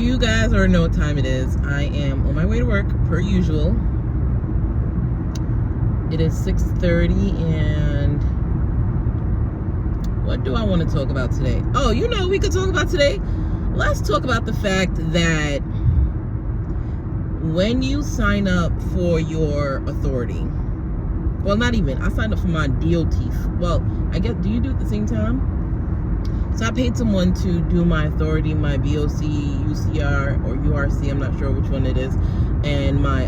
You guys already know what time it is. I am on my way to work, per usual. It is 6:30, and what do I want to talk about today? Oh, you know what we could talk about today? Let's talk about the fact that when you sign up for your authority, well, not even, I signed up for my DOT. Well, I guess, do you do it at the same time? So I paid someone to do my authority, my BOC, UCR, or URC, I'm not sure which one it is, and my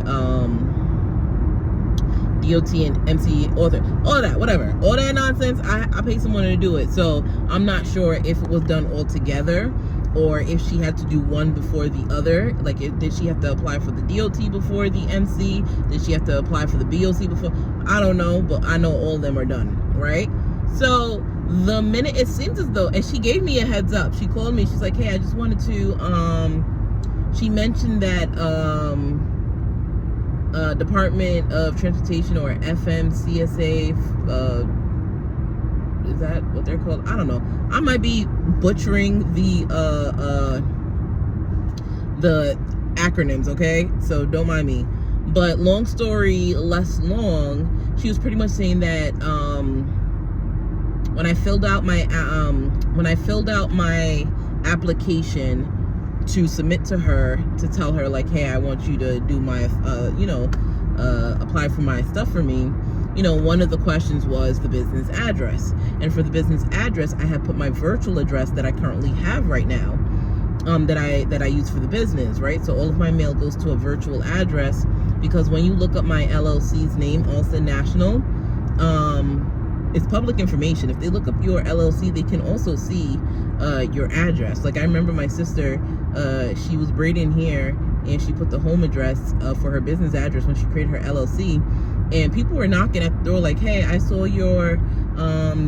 DOT and MC, all that, whatever. All that nonsense, I paid someone to do it. So I'm not sure if it was done all together or if she had to do one before the other. Like, did she have to apply for the DOT before the MC? Did she have to apply for the BOC before? I don't know, but I know all of them are done, right? So the minute, it seems as though, and she gave me a heads up. She called me, she's like, hey, I just wanted to, she mentioned that, Department of Transportation, or FMCSA, is that what they're called? I don't know. I might be butchering the acronyms, okay? So don't mind me. But long story less long, she was pretty much saying that when I filled out my application to submit to her, to tell her like, hey, I want you to do my apply for my stuff for me, one of the questions was the business address. And for the business address, I had put my virtual address that I currently have right now, that I use for the business, right? So all of my mail goes to a virtual address, because when you look up my LLC's name, Alston National, it's public information. If they look up your LLC, they can also see your address. Like, I remember my sister, she was braiding hair, and she put the home address for her business address when she created her LLC, and people were knocking at the door like, hey, I saw your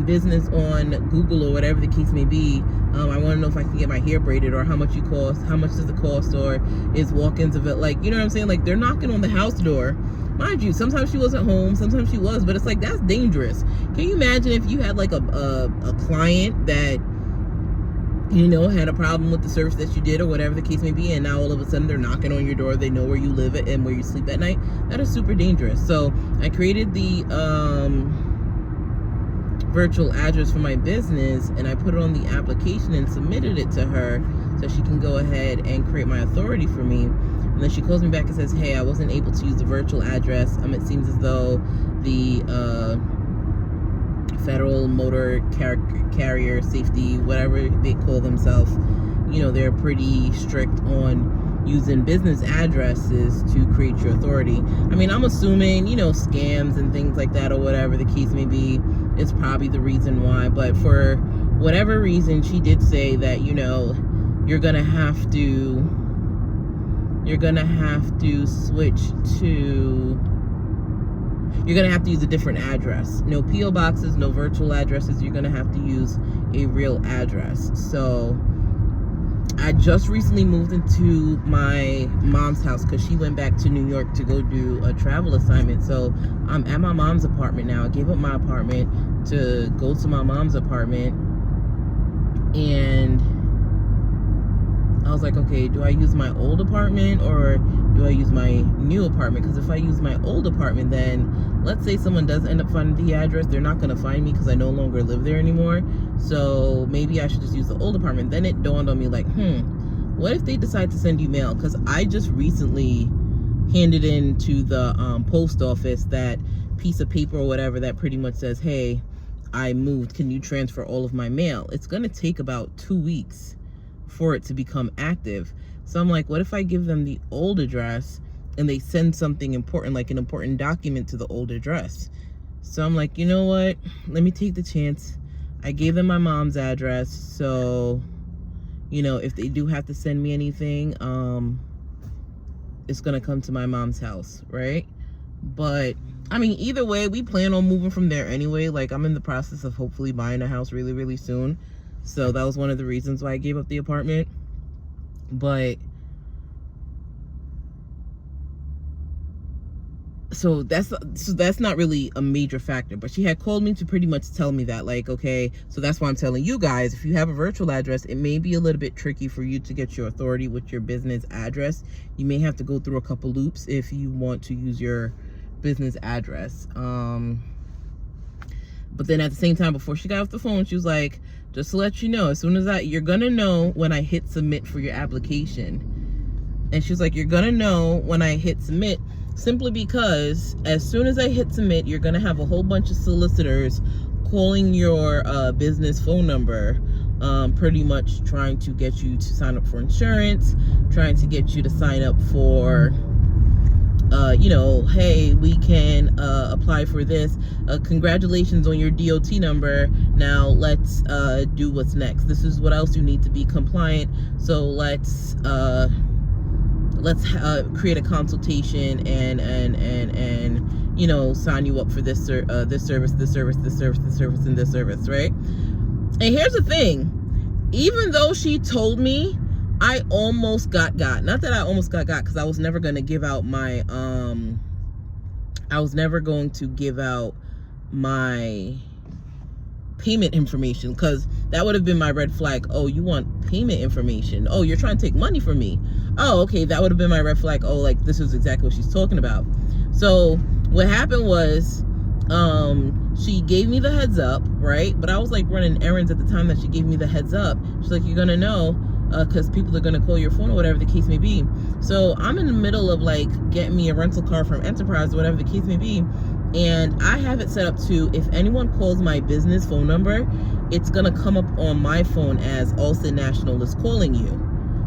business on Google, or whatever the case may be. I want to know if I can get my hair braided, or how much does it cost, or is walk-ins of it, like, you know what I'm saying? Like, they're knocking on the house door. Mind you, sometimes she wasn't home, sometimes she was, but it's like, that's dangerous. Can you imagine if you had like a client that, had a problem with the service that you did, or whatever the case may be, and now all of a sudden they're knocking on your door, they know where you live and where you sleep at night? That is super dangerous. So I created the virtual address for my business, and I put it on the application and submitted it to her so she can go ahead and create my authority for me. And then she calls me back and says, hey, I wasn't able to use the virtual address. It seems as though the Federal Motor Carrier Safety, whatever they call themselves, they're pretty strict on using business addresses to create your authority. I'm assuming, scams and things like that, or whatever the case may be, is probably the reason why. But for whatever reason, she did say that, you're gonna have to switch to, you're gonna have to use a different address. No PO boxes, no virtual addresses. You're gonna have to use a real address. So I just recently moved into my mom's house, because she went back to New York to go do a travel assignment. So I'm at my mom's apartment now. I gave up my apartment to go to my mom's apartment, and I was like, okay, do I use my old apartment or do I use my new apartment? Because if I use my old apartment, then let's say someone does end up finding the address, they're not going to find me because I no longer live there anymore. So maybe I should just use the old apartment. Then it dawned on me like, what if they decide to send you mail? Because I just recently handed in to the post office that piece of paper or whatever that pretty much says, hey, I moved. Can you transfer all of my mail? It's going to take about 2 weeks for it to become active. So I'm like, what if I give them the old address and they send something important, like an important document, to the old address? So I'm like, you know what, let me take the chance. I gave them my mom's address, so if they do have to send me anything, it's gonna come to my mom's house, right? But either way, we plan on moving from there anyway. Like, I'm in the process of hopefully buying a house really, really soon. So that was one of the reasons why I gave up the apartment. But so that's not really a major factor, but she had called me to pretty much tell me that, like, okay, so that's why I'm telling you guys, if you have a virtual address, it may be a little bit tricky for you to get your authority with your business address. You may have to go through a couple loops if you want to use your business address. But then at the same time, before she got off the phone, she was like, just to let you know, as soon as you're gonna know when I hit submit for your application. And she was like, you're gonna know when I hit submit, simply because as soon as I hit submit, you're gonna have a whole bunch of solicitors calling your business phone number, pretty much trying to get you to sign up for insurance, trying to get you to sign up for, you know, hey, we can apply for this. Congratulations on your DOT number. Now let's do what's next. This is what else you need to be compliant. So let's create a consultation and you know, sign you up for this service, this service, this service, this service, and this service, right? And here's the thing, even though she told me, I almost got, not that I almost got, because I was never going to give out my, payment information, because that would have been my red flag. Oh, you want payment information? Oh, you're trying to take money from me? Oh, okay, that would have been my red flag. Oh, like, this is exactly what she's talking about. So what happened was, she gave me the heads up, right? But I was like running errands at the time that she gave me the heads up. She's like, you're gonna know, because people are gonna call your phone or whatever the case may be. So I'm in the middle of like getting me a rental car from Enterprise or whatever the case may be, and I have it set up to, if anyone calls my business phone number, it's gonna come up on my phone as Allstate National is calling you,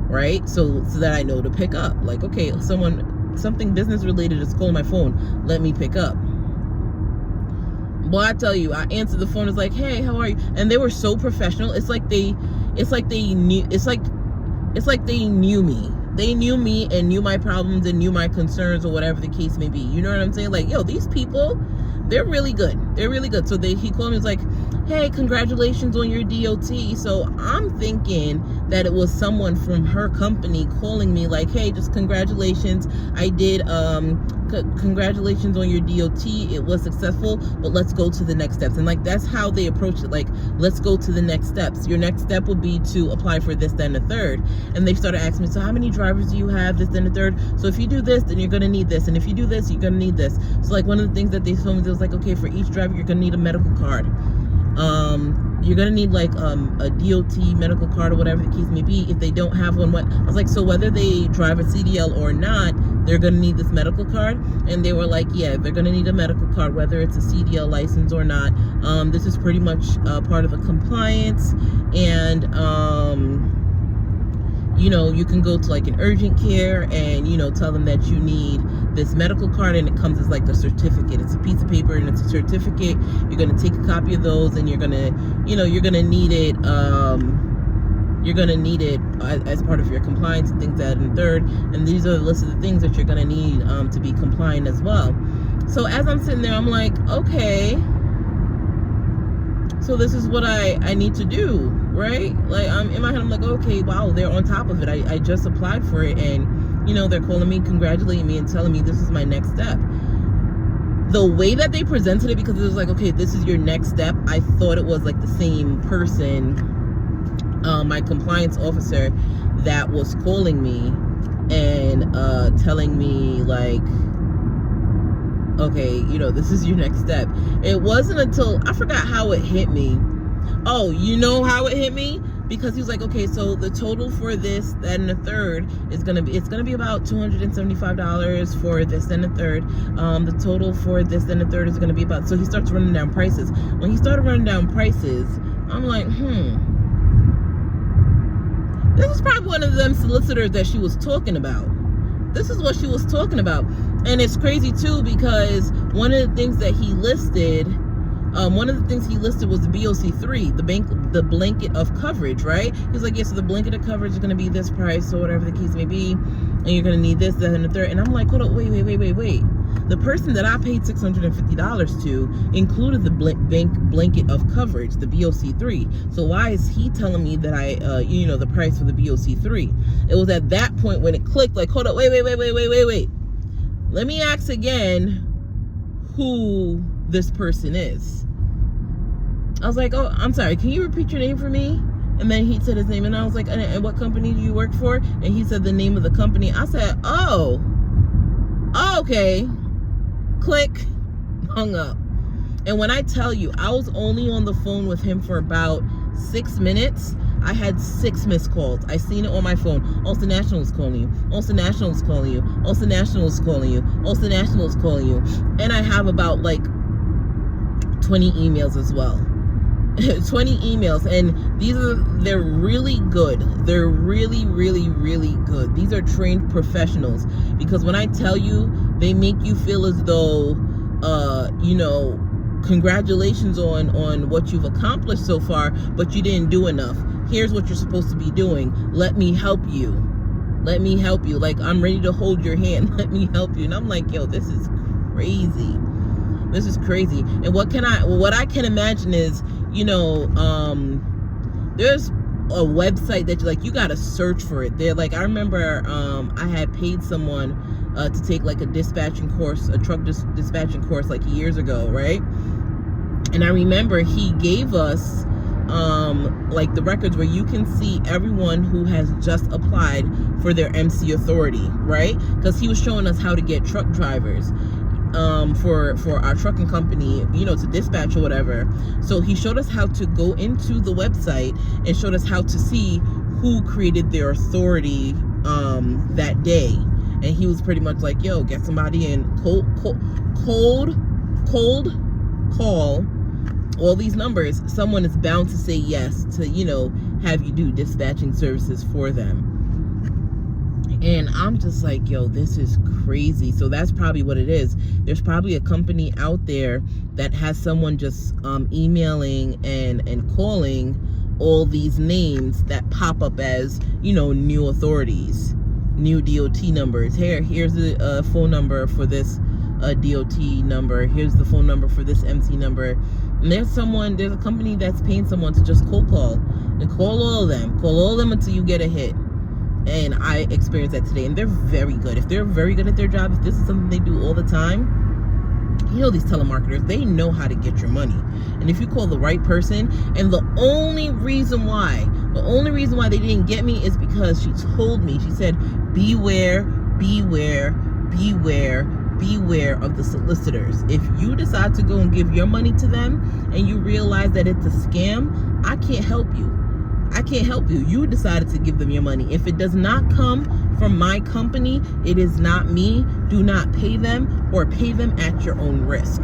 right? So that I know to pick up. Like, okay, something business related is calling my phone, let me pick up. Boy, I tell you, I answered the phone. It's like, hey, how are you? And they were so professional. It's like they knew me. They knew me and knew my problems and knew my concerns or whatever the case may be. You know what I'm saying? Like, yo, these people, they're really good. They're really good. So he called me, was like, hey, congratulations on your DOT. So I'm thinking that it was someone from her company calling me like, hey, just congratulations. I did, congratulations on your DOT. It was successful, but let's go to the next steps. And like, that's how they approached it. Like, let's go to the next steps. Your next step will be to apply for this, then the third. And they started asking me, so how many drivers do you have, this, then the third? So if you do this, then you're going to need this. And if you do this, you're going to need this. So like, one of the things that they told me, it was like, okay, for each driver, you're going to need a medical card. You're gonna need like a DOT medical card or whatever the case may be. If they don't have one, what? I was like, so whether they drive a CDL or not, they're gonna need this medical card. And they were like, yeah, they're gonna need a medical card whether it's a CDL license or not. This is pretty much part of the compliance. And you know, you can go to like an urgent care and, you know, tell them that you need this medical card, and it comes as like a certificate. It's a piece of paper and it's a certificate. You're going to take a copy of those, and you're going to, you know, you're going to need it. You're going to need it as part of your compliance and things that, and third. And these are the list of the things that you're going to need to be compliant as well. So as I'm sitting there, I'm like, okay, so this is what I need to do, right? Like, I'm in my head, I'm like, okay, wow, they're on top of it. I just applied for it, and, you know, they're calling me, congratulating me, and telling me this is my next step. The way that they presented it, because it was like, okay, this is your next step, I thought it was like the same person, my compliance officer, that was calling me and telling me like, okay, you know, this is your next step. It wasn't until, I forgot how it hit me. Oh, you know how it hit me? Because he was like, okay, so the total for this, that, and the third is gonna be, it's gonna be about $275 for this and the third. The total for this and the third is gonna be about, so he starts running down prices. When he started running down prices, I'm like, this is probably one of them solicitors that she was talking about. This is what she was talking about. And it's crazy too, because one of the things that he listed, was the BOC3, the blanket of coverage, right? He's like, yeah, so the blanket of coverage is going to be this price or whatever the case may be, and you're going to need this, that, and the third. And I'm like, hold on, wait. The person that I paid $650 to included the blanket of coverage, the BOC3. So why is he telling me that the price for the BOC3? It was at that point when it clicked, like, hold on, wait. Let me ask again, who this person is. I was like, oh, I'm sorry, can you repeat your name for me? And then he said his name, and I was like, and what company do you work for? And he said the name of the company. I said, oh, okay. Click, hung up. And when I tell you, I was only on the phone with him for about 6 minutes. I had 6 missed calls. I seen it on my phone. Ulster National is calling you. Ulster National is calling you. Ulster National is calling you. Ulster National is calling you. And I have about like 20 emails as well. 20 emails, and they're really good. They're really, really, really good. These are trained professionals, because when I tell you, they make you feel as though, congratulations on what you've accomplished so far, but you didn't do enough. Here's what you're supposed to be doing. Let me help you. Let me help you. Like, I'm ready to hold your hand. Let me help you. And I'm like, yo, this is crazy. This is crazy. And what I can imagine is, there's a website that you gotta search for it. They're like, I remember I had paid someone to take like a dispatching course, a truck dispatching course like years ago, right? And I remember he gave us like the records where you can see everyone who has just applied for their MC authority, right? Because he was showing us how to get truck drivers for our trucking company, to dispatch or whatever. So he showed us how to go into the website and showed us how to see who created their authority that day. And he was pretty much like, yo, get somebody in, cold call all these numbers. Someone is bound to say yes to, have you do dispatching services for them. And I'm just like, yo, this is crazy. So that's probably what it is. There's probably a company out there that has someone just emailing and calling all these names that pop up as, new authorities, new DOT numbers. Here's the phone number for this DOT number. Here's the phone number for this MC number. And there's a company that's paying someone to just cold call and call all of them until you get a hit. And I experienced that today, and they're very good. If they're very good at their job, if this is something they do all the time, these telemarketers, they know how to get your money. And if you call the right person, and the only reason why they didn't get me is because she told me, she said, beware of the solicitors. If you decide to go and give your money to them and you realize that it's a scam, I can't help you. You decided to give them your money. If it does not come from my company, it is not me. Do not pay them, or pay them at your own risk.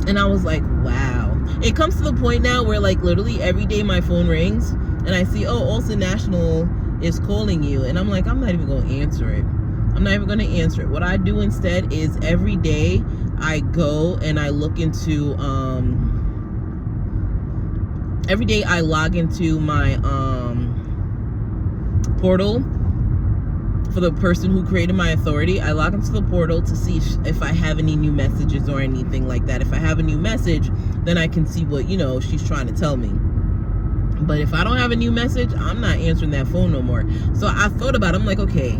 And I was like, wow. It comes to the point now where like literally every day my phone rings and I see, oh, Ulster National is calling you. And I'm like, I'm not even going to answer it. What I do instead is every day I go and I look into, every day I log into my portal for the person who created my authority. I log into the portal to see if I have any new messages or anything like that. If I have a new message, then I can see what, she's trying to tell me. But if I don't have a new message, I'm not answering that phone no more. So I thought about it. I'm like, okay.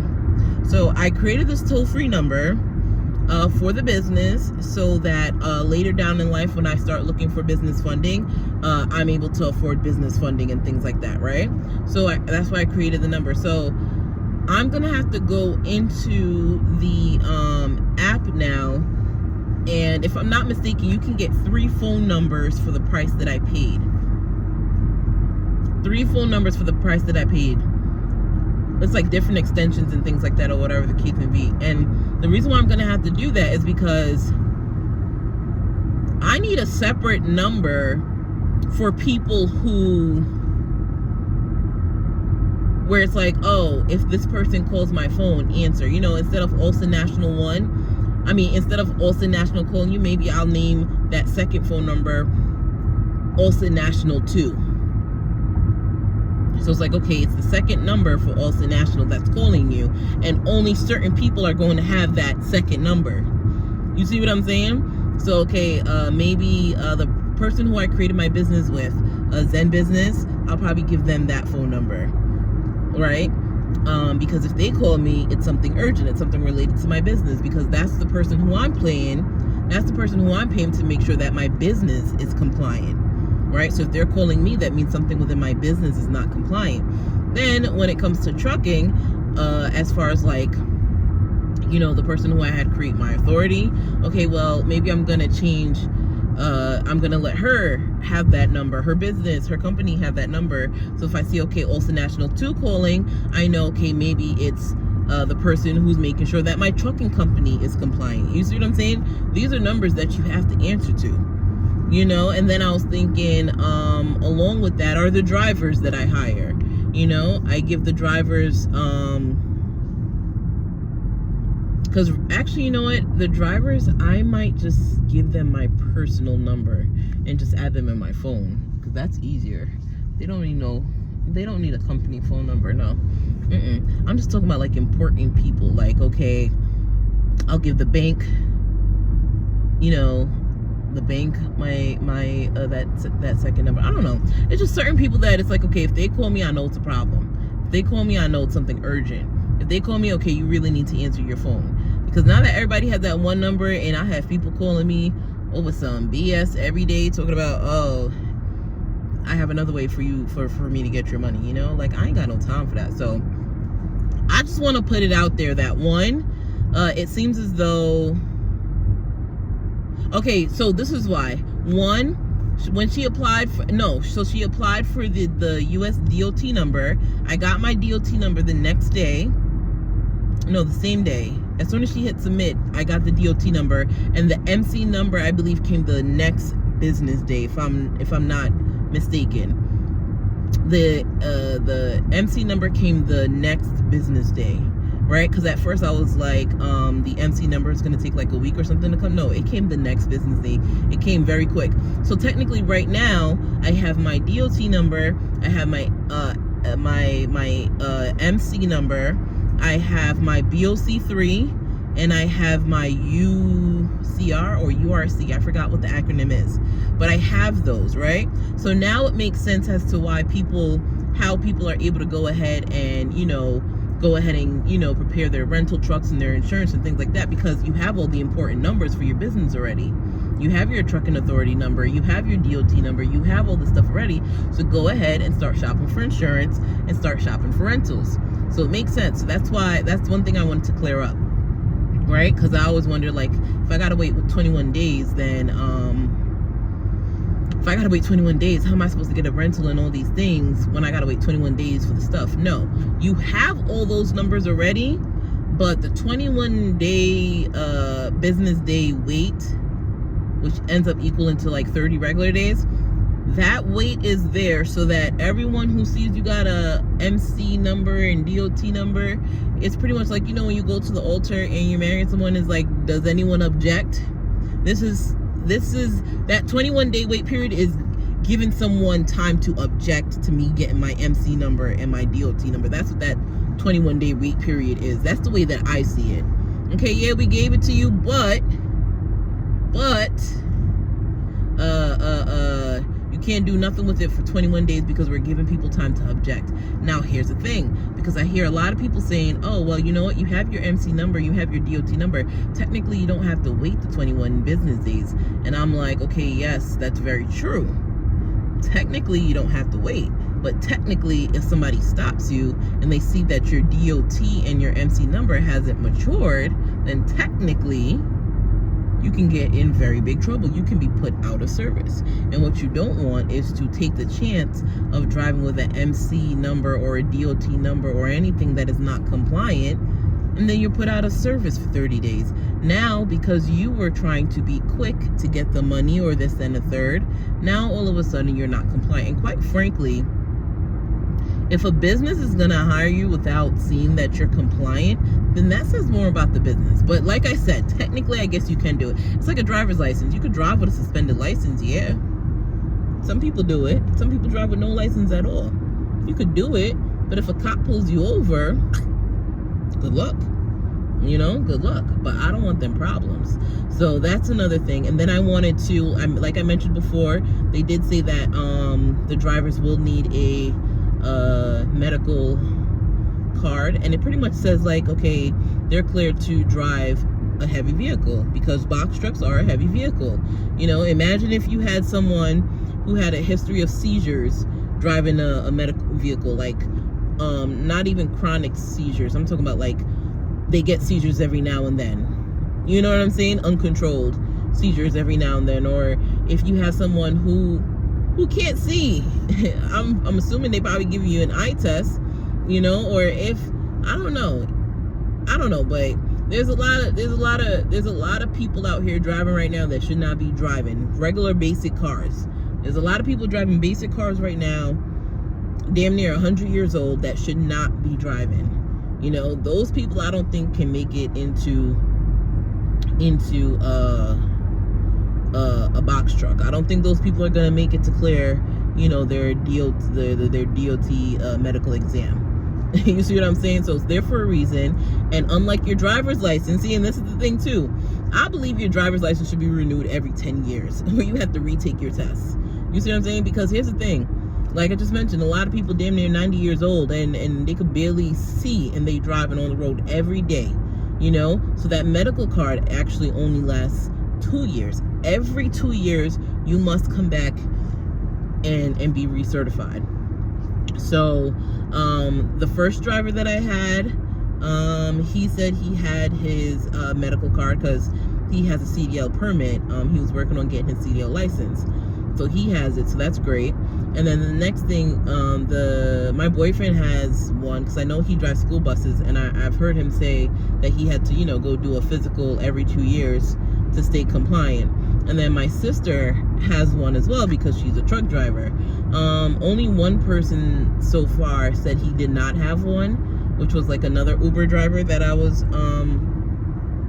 So I created this toll-free number for the business so that later down in life, when I start looking for business funding, I'm able to afford business funding and things like that, right? So that's why I created the number. So I'm gonna have to go into the app now, and if I'm not mistaken, you can get 3 phone numbers for the price that I paid. 3 phone numbers for the price that I paid. It's like different extensions and things like that, or whatever the case may be. And the reason why I'm gonna have to do that is because I need a separate number for people where it's like, oh, if this person calls my phone, answer. Instead of Ulster National 1, instead of Ulster National calling you, maybe I'll name that second phone number Ulster National 2. So it's like, okay, it's the second number for Ulster National that's calling you, and only certain people are going to have that second number. You see what I'm saying? So, okay, maybe the person who I created my business with, Zen Business, I'll probably give them that phone number, right? Because if they call me, it's something urgent. It's something related to my business, because that's the person who I'm paying That's the person who I'm paying to make sure that my business is compliant, right? So if they're calling me, that means something within my business is not compliant. Then when it comes to trucking, as far as like, you know, the person who I had create my authority, okay, well, maybe I'm going to change, I'm going to let her have that number, her business, her company have that number. So if I see, okay, Olson National 2 calling, I know, okay, maybe it's the person who's making sure that my trucking company is compliant. You see what I'm saying? These are numbers that you have to answer to, you know. And then I was thinking, along with that are the drivers that I hire. You know, I give the drivers, because actually, you know what, the drivers, I might just give them my personal number and just add them in my phone, because that's easier. They don't even know, they don't need a company phone number. No. I'm just talking about like important people. Like, okay, I'll give the bank, you know, the bank my that second number. I don't know. It's just certain people that it's like, okay, if they call me, I know it's a problem. If they call me, I know it's something urgent. If they call me, okay, you really need to answer your phone. Because now that everybody has that one number, and I have people calling me over some BS every day, talking about, oh, I have another way for you, for me to get your money, you know? Like, I ain't got no time for that. So I just want to put it out there that one, it seems as though, okay, so this is why. One, when she applied for, no, so she applied for the US DOT number. I got my DOT number the next day. No, the same day. As soon as she hit submit, I got the DOT number, and the MC number, I believe, came the next business day, if I'm not mistaken. The MC number came the next business day, right? Because at first I was like, the MC number is going to take like a week or something to come. No, it came the next business day. It came very quick. So technically right now I have my DOT number, I have my MC number, I have my BOC3, and I have my UCR or URC. I forgot what the acronym is, but I have those, right? So now it makes sense as to why how people are able to go ahead and, you know, prepare their rental trucks and their insurance and things like that, because you have all the important numbers for your business already. You have your trucking authority number, you have your DOT number, you have all this stuff already. So go ahead and start shopping for insurance and start shopping for rentals. So it makes sense. So that's one thing I wanted to clear up, right? Because I always wonder, like, if I gotta wait 21 days, then if I gotta wait 21 days, how am I supposed to get a rental and all these things when I gotta wait 21 days for the stuff? No, you have all those numbers already, but the 21-day business day wait, which ends up equaling to like 30 regular days, that wait is there so that everyone who sees you got a MC number and DOT number, it's pretty much like, you know, when you go to the altar and you're marrying someone, is like, does anyone object? This is that 21-day wait period is giving someone time to object to me getting my MC number and my DOT number. That's what that 21-day wait period is. That's the way that I see it. Okay, yeah, we gave it to you, but you can't do nothing with it for 21 days because we're giving people time to object. Now, here's the thing, because I hear a lot of people saying, oh, well, you know what? You have your MC number, you have your DOT number. Technically, you don't have to wait the 21 business days. And I'm like, okay, yes, that's very true. Technically, you don't have to wait. But technically, if somebody stops you and they see that your DOT and your MC number hasn't matured, then technically you can get in very big trouble. You can be put out of service. And what you don't want is to take the chance of driving with an MC number or a DOT number or anything that is not compliant, and then you're put out of service for 30 days. Now, because you were trying to be quick to get the money or this and the third, now all of a sudden you're not compliant. And quite frankly, if a business is going to hire you without seeing that you're compliant, then that says more about the business. But like I said, technically, I guess you can do it. It's like a driver's license. You could drive with a suspended license, yeah. Some people do it. Some people drive with no license at all. You could do it, but if a cop pulls you over, good luck. You know, good luck. But I don't want them problems. So that's another thing. And then I wanted to, like I mentioned before, they did say that the drivers will need a medical card, and it pretty much says like, okay, they're cleared to drive a heavy vehicle, because box trucks are a heavy vehicle. You know, imagine if you had someone who had a history of seizures driving a medical vehicle, like not even chronic seizures. I'm talking about like they get seizures every now and then. You know what I'm saying? Uncontrolled seizures every now and then. Or if you have someone who can't see, I'm assuming they probably give you an eye test, you know, or if I don't know, but there's a lot of people out here driving right now that should not be driving regular basic cars. There's a lot of people driving basic cars right now, damn near 100 years old, that should not be driving. You know, those people I don't think can make it into a box truck. I don't think those people are gonna make it to clear, you know, their DOT medical exam. You see what I'm saying? So it's there for a reason. And unlike your driver's license, see, and this is the thing too, I believe your driver's license should be renewed every 10 years, where you have to retake your tests. You see what I'm saying? Because here's the thing, like I just mentioned, a lot of people damn near 90 years old and they could barely see, and they driving on the road every day, you know? So that medical card actually only lasts 2 years. Every 2 years, you must come back and be recertified. So, the first driver that I had, he said he had his medical card because he has a CDL permit. He was working on getting his CDL license. So he has it, so that's great. And then the next thing, my boyfriend has one, because I know he drives school buses, and I've heard him say that he had to, you know, go do a physical every 2 years to stay compliant. And then my sister has one as well, because she's a truck driver. Only one person so far said he did not have one, which was like another Uber driver that I was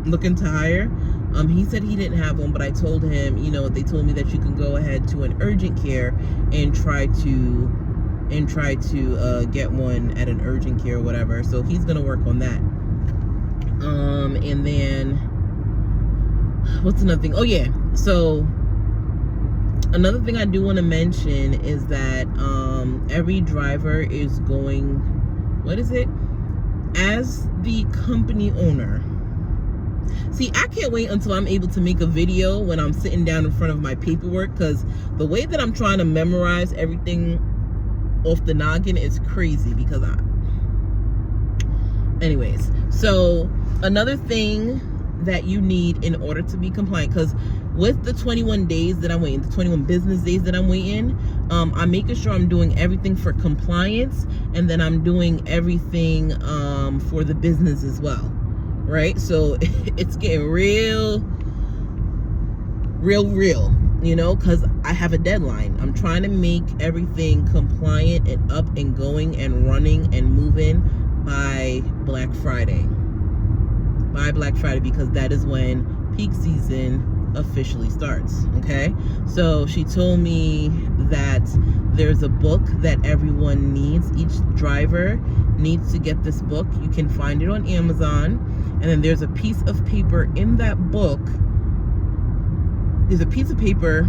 looking to hire. He said he didn't have one, but I told him, you know, they told me that you can go ahead to an urgent care and try to get one at an urgent care or whatever. So he's gonna work on that. And then what's another thing? Oh yeah, so another thing I do want to mention is that every driver is going, what is it? As the company owner. See, I can't wait until I'm able to make a video when I'm sitting down in front of my paperwork, because the way that I'm trying to memorize everything off the noggin is crazy. Because anyways, so another thing that you need in order to be compliant, because with the 21 days that I'm waiting, the 21 business days that I'm waiting, I'm making sure I'm doing everything for compliance, and then I'm doing everything for the business as well, right? So it's getting real, you know, because I have a deadline. I'm trying to make everything compliant and up and going and running and moving by Black Friday. Because that is when peak season officially starts. Okay, so she told me that there's a book that everyone needs. Each driver needs to get this book. You can find it on Amazon, and then there's a piece of paper in that book. There's a piece of paper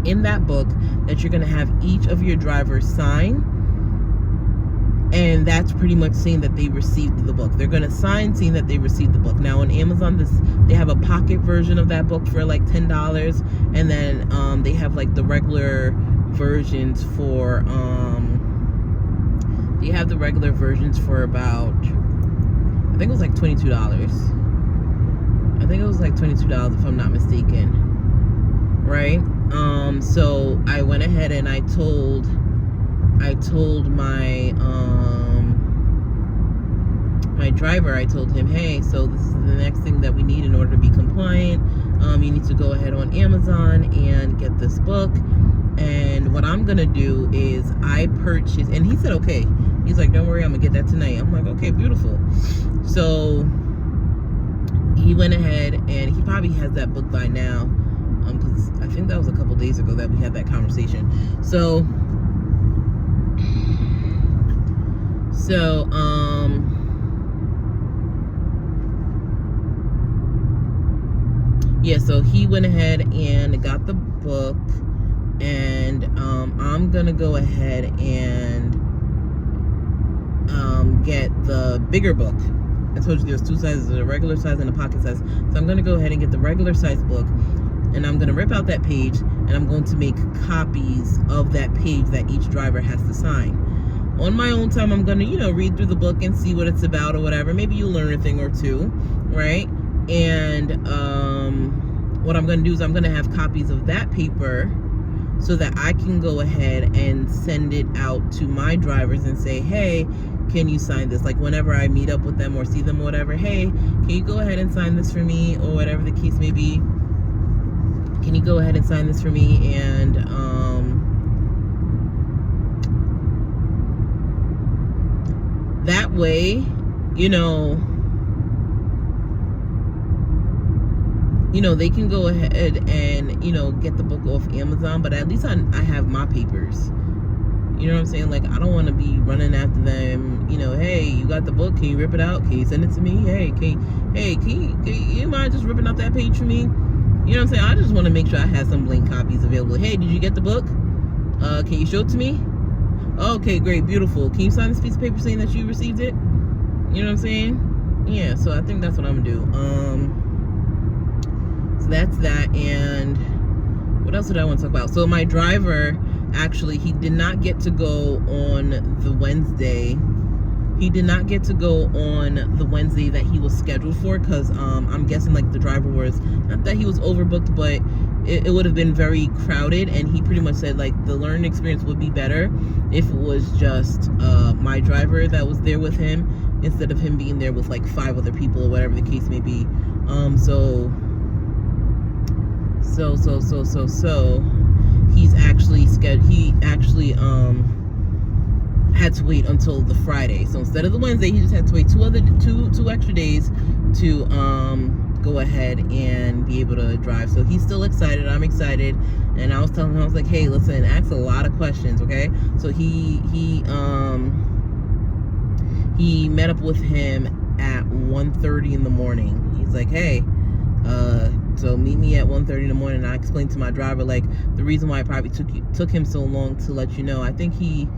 in that book that you're going to have each of your drivers sign. And that's pretty much saying that they received the book. They're going to sign saying that they received the book. Now on Amazon, they have a pocket version of that book for like $10. And then they have like the regular versions for, about, I think it was like $22. If I'm not mistaken. Right? So I went ahead and I told my driver, I told him, hey, so this is the next thing that we need in order to be compliant. You need to go ahead on Amazon and get this book. And what I'm gonna do is I purchased, and he said okay. He's like, don't worry, I'm gonna get that tonight. I'm like, okay, beautiful. So he went ahead, and he probably has that book by now, because I think that was a couple days ago that we had that conversation. So yeah, so he went ahead and got the book, and I'm gonna go ahead and get the bigger book, I told you there's two sizes, a regular size and a pocket size. So I'm going to go ahead and get the regular size book, and I'm going to rip out that page, and I'm going to make copies of that page that each driver has to sign. On my own time, I'm going to, you know, read through the book and see what it's about or whatever. Maybe you'll learn a thing or two, right? And what I'm going to do is I'm going to have copies of that paper so that I can go ahead and send it out to my drivers and say, hey, can you sign this? Like whenever I meet up with them or see them or whatever, hey, can you go ahead and sign this for me, or whatever the case may be? Can you go ahead and sign this for me? And that way, you know, they can go ahead and, you know, get the book off Amazon, but at least I have my papers. You know what I'm saying? Like, I don't want to be running after them, you know, hey, you got the book, can you rip it out? Can you send it to me? Hey, can you mind just ripping out that page for me? You know what I'm saying? I just want to make sure I have some blank copies available. Hey, did you get the book? Can you show it to me? Okay, great, beautiful. Can you sign this piece of paper saying that you received it? You know what I'm saying? Yeah, so I think that's what I'm gonna do. So that's that. And what else did I want to talk about? So my driver, actually, he did not get to go on the Wednesday. He did not get to go on the Wednesday that he was scheduled for, because I'm guessing like the driver was, not that he was overbooked, but it would have been very crowded, and he pretty much said like the learning experience would be better if it was just my driver that was there with him, instead of him being there with like 5 other people or whatever the case may be. So he's actually scheduled, he actually had to wait until the Friday. So instead of the Wednesday, he just had to wait two extra days to go ahead and be able to drive. So he's still excited, I'm excited, and I was telling him, I was like, hey, listen, ask a lot of questions, okay? So he met up with him at 1:30 in the morning. He's like, hey, so meet me at 1:30 in the morning. I explained to my driver, like, the reason why it probably took him so long to let you know. I think he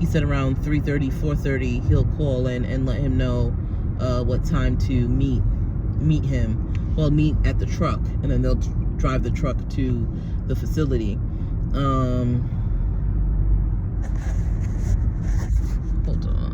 said around 3:30, 4:30 he'll call and let him know what time to meet him. Well, meet at the truck, and then they'll drive the truck to the facility. Hold on.